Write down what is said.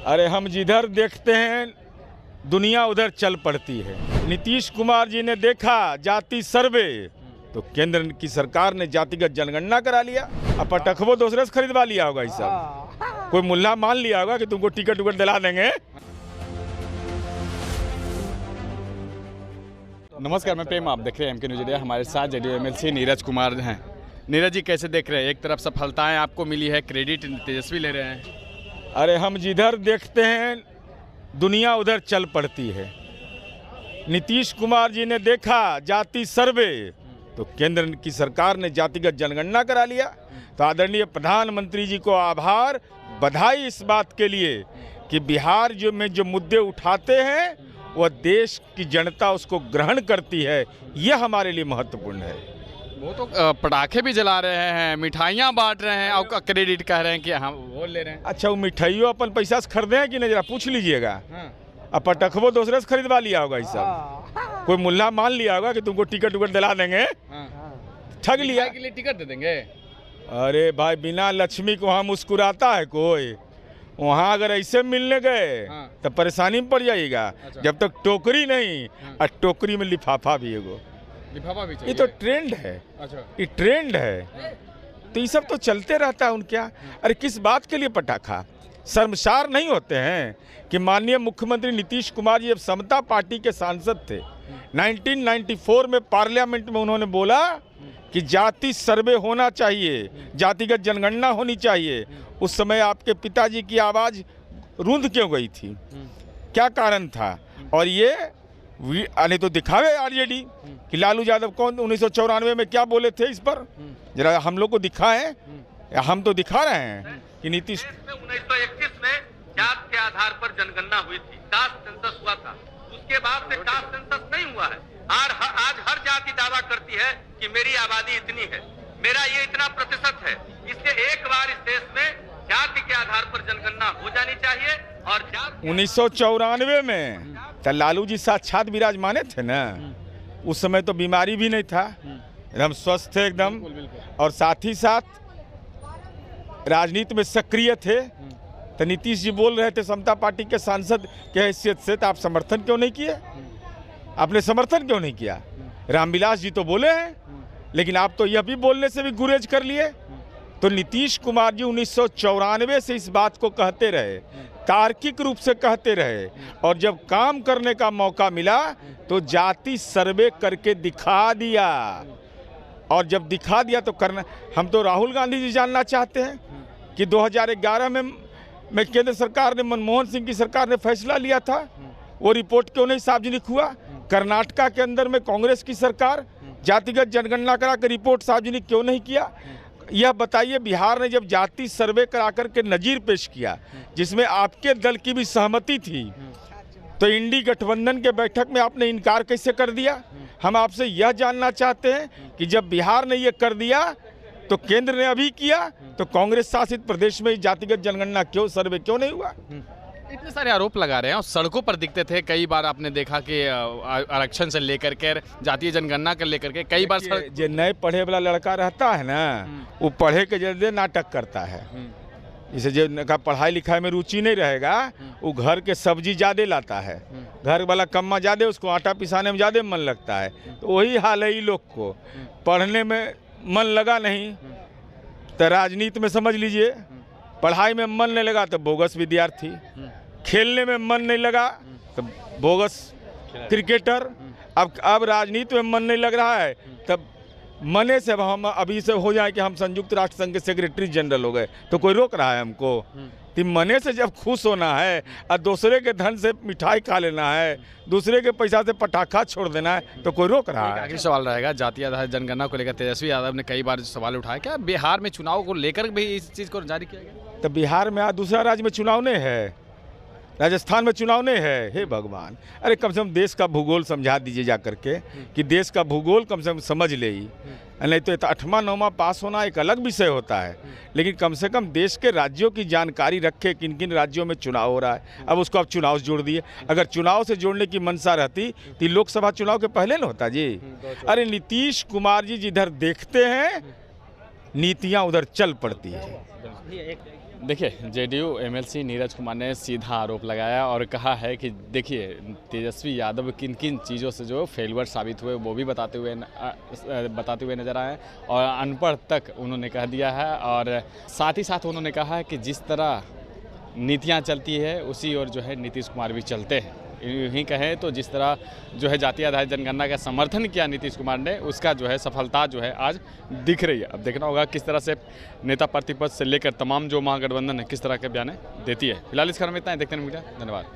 अरे हम जिधर देखते हैं दुनिया उधर चल पड़ती है। नीतीश कुमार जी ने देखा जाति सर्वे तो केंद्र की सरकार ने जातिगत जनगणना करा लिया। अब पटखबो दूसरे से खरीदवा लिया होगा। इस सब कोई मुल्ला मान लिया होगा कि तुमको टिकट उकट दिला देंगे। नमस्कार, मैं प्रेम, आप देख रहे हैं एमके न्यूज़ इंडिया। हमारे साथ जेडीयू एमएलसी नीरज कुमार हैं। नीरज जी, कैसे देख रहे हैं? एक तरफ सफलताएं आपको मिली है, क्रेडिट तेजस्वी ले रहे हैं। अरे हम जिधर देखते हैं दुनिया उधर चल पड़ती है। नीतीश कुमार जी ने देखा जाति सर्वे तो केंद्र की सरकार ने जातिगत जनगणना करा लिया। तो आदरणीय प्रधानमंत्री जी को आभार, बधाई इस बात के लिए कि बिहार में जो मुद्दे उठाते हैं वह देश की जनता उसको ग्रहण करती है। यह हमारे लिए महत्वपूर्ण है। वो तो पटाखे भी जला रहे हैं, मिठाइयाँ बांट रहे हैं और क्रेडिट कह रहे हैं कि हम वो ले रहे हैं। अच्छा, वो मिठाइयों अपन पैसा से खरीदे हैं कि नहीं, जरा पूछ लीजिएगा। अब पटखबो दूसरे से खरीदवा लिया होगा। इस सब कोई मुल्ला मान लिया होगा कि तुमको टिकट उकट दिला देंगे। ठग लिया के लिए टिकट दे देंगे। अरे भाई, बिना लक्ष्मी को वहाँ मुस्कुराता है कोई? वहाँ अगर ऐसे मिलने गए तो परेशानी में पड़ जाएगा। अच्छा। जब तक टोकरी नहीं और टोकरी में लिफाफा भी एगो, लिफाफा भी चाहिए। ये तो ट्रेंड है। अच्छा, ये ट्रेंड है। तो ये सब तो चलते रहता है उनके यहाँ। अरे किस बात के लिए पटाखा? शर्मसार नहीं होते हैं कि माननीय मुख्यमंत्री नीतीश कुमार जी जब समता पार्टी के सांसद थे 1994 में पार्लियामेंट में उन्होंने बोला कि जाति सर्वे होना चाहिए, जातिगत जनगणना होनी चाहिए। उस समय आपके पिताजी की आवाज़ रूंध क्यों गई थी? क्या कारण था? और ये नहीं तो दिखावे आरजेडी कि लालू यादव कौन 1994 में क्या बोले थे इस पर, जरा हम लोग को दिखाएं। हम तो दिखा रहे हैं कि नीतीश 1921 में जात के आधार पर जनगणना हुई थी, कास्ट सेंसस हुआ था। उसके बाद से कास्ट सेंसस नहीं हुआ है। आज हर जाति दावा करती है कि मेरी आबादी इतनी है, मेरा ये इतना प्रतिशत है। इसलिए एक बार इस देश में जाति के आधार पर जनगणना हो जानी चाहिए। और 1994 में तो लालू जी साक्षात विराजमाने थे ना। उस समय तो बीमारी भी नहीं था, एकदम स्वस्थ थे एकदम। और साथ ही साथ राजनीति में सक्रिय थे। तो नीतीश जी बोल रहे थे समता पार्टी के सांसद के हैसियत से, तो आप समर्थन क्यों नहीं किए? आपने समर्थन क्यों नहीं किया? रामविलास जी तो बोले हैं, लेकिन आप तो यह भी बोलने से भी गुरेज कर लिए। तो नीतीश कुमार जी 1994 से इस बात को कहते रहे, तार्किक रूप से कहते रहे, और जब काम करने का मौका मिला तो जाति सर्वे करके दिखा दिया। और जब दिखा दिया तो करना, हम तो राहुल गांधी जी जानना चाहते हैं कि 2011 में केंद्र सरकार ने, मनमोहन सिंह की सरकार ने फैसला लिया था, वो रिपोर्ट क्यों नहीं सार्वजनिक हुआ? कर्नाटका के अंदर में कांग्रेस की सरकार जातिगत जनगणना करा कर रिपोर्ट सार्वजनिक क्यों नहीं किया? यह बताइए। बिहार ने जब जाति सर्वे करा कर के नजीर पेश किया, जिसमें आपके दल की भी सहमति थी, तो इंडी गठबंधन के बैठक में आपने इनकार कैसे कर दिया? हम आपसे यह जानना चाहते हैं कि जब बिहार ने यह कर दिया तो केंद्र ने अभी किया, तो कांग्रेस शासित प्रदेश में जातिगत जनगणना क्यों, सर्वे क्यों नहीं हुआ? इतने सारे आरोप लगा रहे हैं और सड़कों पर दिखते थे। कई बार आपने देखा कि आरक्षण से लेकर के जातीय जनगणना कर लेकर के कई बार जो नए पढ़े वाला लड़का रहता है ना, वो पढ़े के जरिए नाटक करता है। जैसे जो पढ़ाई लिखाई में रुचि नहीं रहेगा, वो घर के सब्जी ज़्यादा लाता है, घर वाला कम्मा ज़्यादा, उसको आटा पिसाने में ज़्यादा मन लगता है। तो वही हाल है ये लोग को, पढ़ने में मन लगा नहीं तो राजनीति में समझ लीजिए, पढ़ाई में मन नहीं लगा तो बोगस विद्यार्थी, खेलने में मन नहीं लगा तो बोगस क्रिकेटर। अब राजनीति में मन नहीं लग रहा है, तब मने से हम अभी से हो जाए कि हम संयुक्त राष्ट्र संघ के सेक्रेटरी जनरल हो गए तो कोई रोक रहा है हमको? तो मने से जब खुश होना है और दूसरे के धन से मिठाई खा लेना है, दूसरे के पैसा से पटाखा छोड़ देना है, तो कोई रोक रहा है? आखिरी सवाल रहेगा, जातीय आधारित जनगणना को लेकर तेजस्वी यादव ने कई बार सवाल उठाया, क्या बिहार में चुनाव को लेकर भी इस चीज़ को जारी किया गया? तो बिहार में आज दूसरा राज्य में चुनाव नहीं है, राजस्थान में चुनाव नहीं है। हे भगवान, अरे कम से कम देश का भूगोल समझा दीजिए जा करके कि देश का भूगोल कम से कम समझ ले ही। नहीं तो 8वां 9वां पास होना एक अलग विषय होता है, लेकिन कम से कम देश के राज्यों की जानकारी रखे, किन किन राज्यों में चुनाव हो रहा है। अब उसको आप चुनाव से जोड़ दिए। अगर चुनाव से जोड़ने की मंशा रहती तो लोकसभा चुनाव के पहले न होता जी। अरे नीतीश कुमार जी जिधर देखते हैं नीतियाँ उधर चल पड़ती है। देखिए, जेडीयू एमएलसी नीरज कुमार ने सीधा आरोप लगाया और कहा है कि देखिए तेजस्वी यादव किन किन चीज़ों से जो फेलवर साबित हुए वो भी बताते हुए नजर आए और अनपढ़ तक उन्होंने कह दिया है। और साथ ही साथ उन्होंने कहा है कि जिस तरह नीतियां चलती है उसी और जो है नीतीश कुमार भी चलते हैं। यूँ कहें तो जिस तरह जो है जातीय आधारित जनगणना का समर्थन किया नीतीश कुमार ने, उसका जो है सफलता जो है आज दिख रही है। अब देखना होगा किस तरह से नेता प्रतिपक्ष से लेकर तमाम जो महागठबंधन है किस तरह के बयान देती है। फिलहाल इस खबर में इतना ही, देखते हैं मीडिया। धन्यवाद।